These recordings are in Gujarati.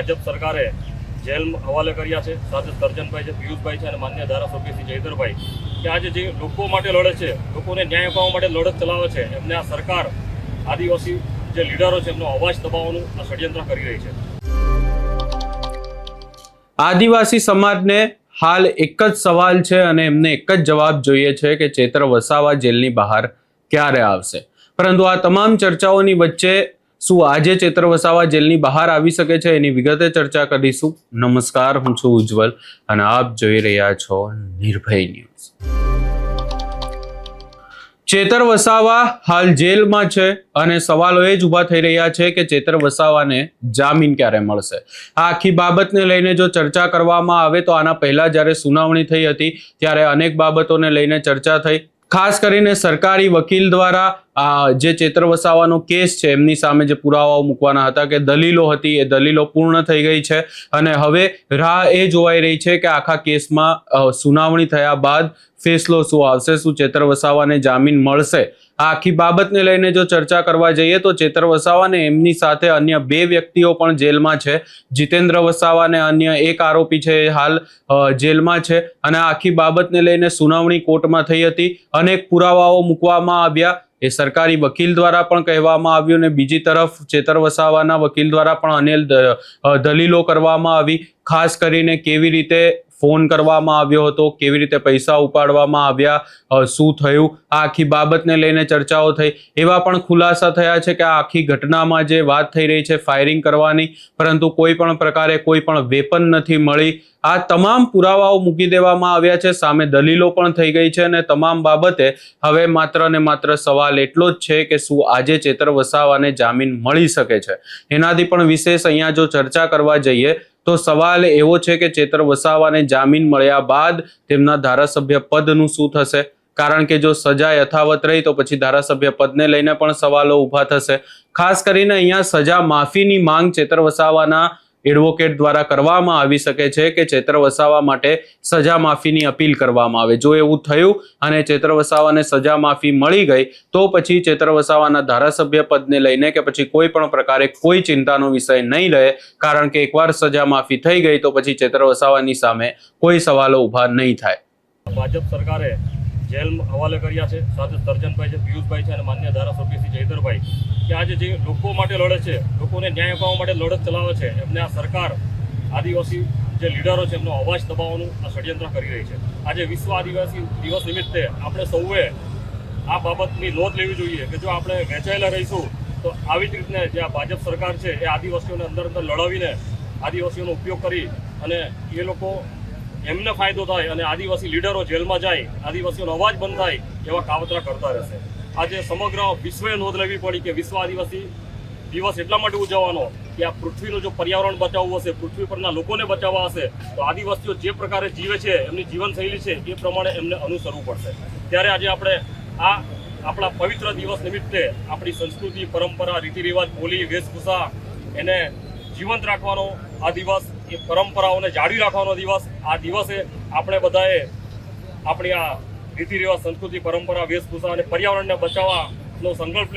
ભાજપ સરકારે જેલ હવાલે કર્યા છે, સાથે સર્જનભાઈ છે, પિયુષભાઈ છે અને માન્ય ધારાસભ્ય શ્રી જયધરભાઈ કે આજે જે લોકો માટે લડે છે, લોકોને ન્યાય અપાવવા માટે લડત ચલાવે છે, એમને આ સરકાર આદિવાસી જે લીડરો છે એમનો અવાજ દબાવવાનું આ ષડયંત્ર કરી રહી છે। આદિવાસી સમાજને હાલ એક જ સવાલ છે અને એમને એક જ જવાબ જોઈએ છે કે ચેતર વસાવા જેલની બહાર ક્યારે આવશે। પરંતુ આ તમામ ચર્ચાઓની વચ્ચે શું આજે ચેતર વસાવા જેલની બહાર આવી શકે છે એની વિગતે ચર્ચા કરીશું। નમસ્કાર, હું છું ઉજ્જવલ અને આપ જોઈ રહ્યા છો નિર્ભય ન્યૂઝ। ચેતર વસાવા હાલ જેલમાં છે અને સવાલો એ જ ઊભા થઈ રહ્યા છે કે ચેતર વસાવાને જામીન ક્યારે મળશે। આ આખી બાબતને લઈને જો ચર્ચા કરવામાં આવે તો આના પહેલા જ્યારે સુનાવણી થઈ હતી ત્યારે અનેક બાબતોને લઈને ચર્ચા થઈ। ખાસ કરીને સરકારી વકીલ દ્વારા જે ચેતર વસાવાનો કેસ છે એમની સામે જે પુરાવાઓ મૂકવાના હતા કે દલીલો હતી એ દલીલો પૂર્ણ થઈ ગઈ છે અને હવે રાહ એ જોવાઈ રહી છે કે આખા કેસમાં સુનાવણી થયા બાદ ફેસલો શું આવશે, શું ચેતર વસાવાને જામીન મળશે। આ આખી બાબતને લઈને જો ચર્ચા કરવા જઈએ તો ચેતર વસાવાને એમની સાથે અન્ય 2 વ્યક્તિઓ પણ જેલમાં છે। જીતેન્દ્ર વસાવા અને અન્ય એક આરોપી છે એ હાલ જેલમાં છે અને આ આખી બાબતને લઈને સુનાવણી કોર્ટમાં થઈ હતી। અનેક પુરાવાઓ મૂકવામાં આવ્યા એ સરકારી વકીલ દ્વારા પણ કહેવામાં આવ્યું અને બીજી તરફ ચેતર વસાવાના વકીલ દ્વારા પણ અનેક દલીલો કરવામાં આવી। ખાસ કરીને કેવી રીતે ફોન કરવામાં આવ્યો હતો, કેવી રીતે પૈસા ઉપાડવામાં આવ્યા, શું થયું, આ આખી બાબતને લઈને ચર્ચાઓ થઈ। એવા પણ ખુલાસા થયા છે કે આ આખી ઘટનામાં જે વાત થઈ રહી છે ફાયરિંગ કરવાની, પરંતુ કોઈ પણ પ્રકારે કોઈ પણ વેપન નથી મળી। આ તમામ પુરાવાઓ મૂકી દેવામાં આવ્યા છે, સામે દલીલો પણ થઈ ગઈ છે અને તમામ બાબતે હવે માત્ર ને માત્ર સવાલ એટલો જ છે કે શું આજે ચેતર વસાવાને જામીન મળી શકે છે। એનાથી પણ વિશેષ અહીંયા જો ચર્ચા કરવા જઈએ તો સવાલ એવો છે કે ચેતર વસાવાને જામીન મળ્યા બાદ તેમના ધારાસભ્ય પદનું શું થશે, કારણ કે જો સજા યથાવત રહી તો પછી ધારાસભ્ય પદને લઈને પણ સવાલો ઊભા થશે। ખાસ કરીને અહીંયા સજા માફીની માંગ ચેતર વસાવાના એડવોકેટ દ્વારા કરવામાં આવી શકે છે કે ચેતર વસાવા માટે સજા માફીની અપીલ કરવામાં આવે। જો એવું થયું અને ચેતર વસાવાને સજા માફી મળી ગઈ તો પછી ચેતર વસાવાના ધારાસભ્ય પદને લઈને કે પછી કોઈ પણ પ્રકારે કોઈ ચિંતાનો વિષય નહીં રહે, કારણ કે એકવાર સજા માફી થઈ ગઈ તો પછી ચેતર વસાવાની સામે કોઈ સવાલો ઊભા નહીં થાય। ભાજપ સરકારે જેલ હવાલે કર્યા છે, સાથે સર્જનભાઈ છે, પિયુષભાઈ છે અને માન્ય ધારાસભ્ય શ્રી જયધરભાઈ કે આજે જે લોકો માટે લડે છે, લોકોને ન્યાય અપાવવા માટે લડત ચલાવે છે, એમને આ સરકાર આદિવાસી જે લીડરો છે એમનો અવાજ દબાવવાનું આ ષડયંત્ર કરી રહી છે। આજે વિશ્વ આદિવાસી દિવસ નિમિત્તે આપણે સૌએ આ બાબતની નોંધ લેવી જોઈએ કે જો આપણે વહેંચાયેલા રહીશું તો આવી જ રીતને જે આ ભાજપ સરકાર છે એ આદિવાસીઓને અંદર લડાવીને આદિવાસીઓનો ઉપયોગ કરી અને એ લોકો એમને ફાયદો થાય અને આદિવાસી લીડરો જેલમાં જાય, આદિવાસીઓનો અવાજ બંધ થાય એવા કાવતરા કરતા રહેશે। આજે સમગ્ર વિશ્વએ નોંધ લેવી પડી કે વિશ્વ આદિવાસી દિવસ એટલા માટે ઉજવવાનો કે આ પૃથ્વીનું જો પર્યાવરણ બચાવવું હશે, પૃથ્વી પરના લોકોને બચાવવા હશે તો આદિવાસીઓ જે પ્રકારે જીવે છે, એમની જીવનશૈલી છે એ પ્રમાણે એમને અનુસરવું પડશે। ત્યારે આજે આપણે આ આપણા પવિત્ર દિવસ નિમિત્તે આપણી સંસ્કૃતિ, પરંપરા, રીતિ રિવાજ, બોલી, વેશભૂષા એને જીવંત રાખવાનો આ દિવસ, એ પરંપરાઓને જાળવી રાખવાનો દિવસ, આ દિવસે આપણે બધાએ આપણી આ રીતિ રિવાજ, સંસ્કૃતિ, પરંપરા, વેશભૂષા અને પર્યાવરણને બચાવવાનો સંકલ્પ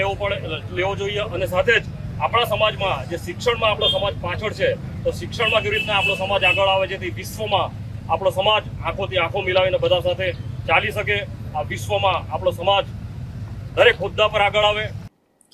લેવો જોઈએ અને સાથે જ આપણા સમાજમાં જે શિક્ષણમાં આપણો સમાજ પાછળ છે તો શિક્ષણમાં કેવી રીતના આપણો સમાજ આગળ આવે જેથી વિશ્વમાં આપણો સમાજ આંખોથી આંખો મિલાવીને બધા સાથે ચાલી શકે, આ વિશ્વમાં આપણો સમાજ દરેક હોદ્દા પર આગળ આવે।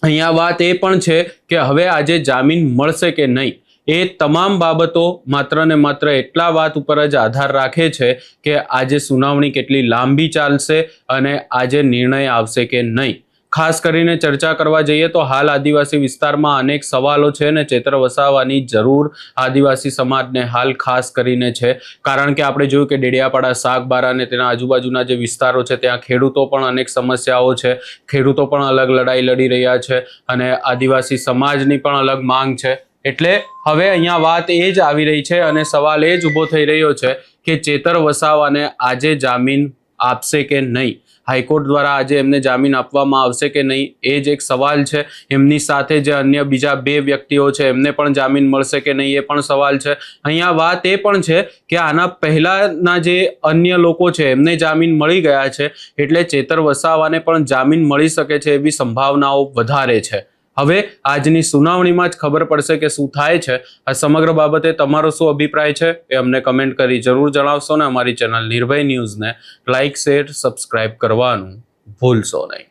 અહીંયા વાત એ પણ છે કે હવે આજે જામીન મળશે કે નહીં એ તમામ બાબતો માત્ર ને માત્ર એટલા વાત ઉપર જ આધાર રાખે છે કે આજે સુનાવણી કેટલી લાંબી ચાલશે અને આજે નિર્ણય આવશે કે નહીં। ખાસ કરીને ચર્ચા કરવા જઈએ તો હાલ આદિવાસી વિસ્તારમાં અનેક સવાલો છે ને ચેતર વસાવાની જરૂર આદિવાસી સમાજને હાલ ખાસ કરીને છે, કારણ કે આપણે જોયું કે ડેડિયાપાડા, સાગબારા અને તેના આજુબાજુના જે વિસ્તારો છે ત્યાં ખેડૂતો પણ અનેક સમસ્યાઓ છે, ખેડૂતો પણ અલગ લડાઈ લડી રહ્યા છે અને આદિવાસી સમાજની પણ અલગ માંગ છે। એટલે હવે અહીંયા વાત એ જ આવી રહી છે અને સવાલ એ જ ઊભો થઈ રહ્યો છે કે ચેતર વસાવાને આજે જામીન આપશે કે નહીં, હાઈકોર્ટ દ્વારા આજે એમને જામીન આપવામાં આવશે કે નહીં એ જ એક સવાલ છે। એમની સાથે જે અન્ય બીજા 2 વ્યક્તિઓ છે એમને પણ જામીન મળશે કે નહીં એ પણ સવાલ છે। અહીંયા વાત એ પણ છે કે આના પહેલાના જે અન્ય લોકો છે એમને જામીન મળી ગયા છે એટલે ચેતર વસાવાને પણ જામીન મળી શકે છે એવી સંભાવનાઓ વધારે છે। હવે આજની સુનાવણીમાં જ ખબર પડશે કે શું થાય છે. આ સમગ્ર બાબતે તમારો શું અભિપ્રાય છે એ અમને કમેન્ટ કરી જરૂર જણાવશો ને અમારી ચેનલ નિર્ભય ન્યૂઝને લાઇક, શેર, સબસ્ક્રાઇબ કરવાનું ભૂલશો નહીં.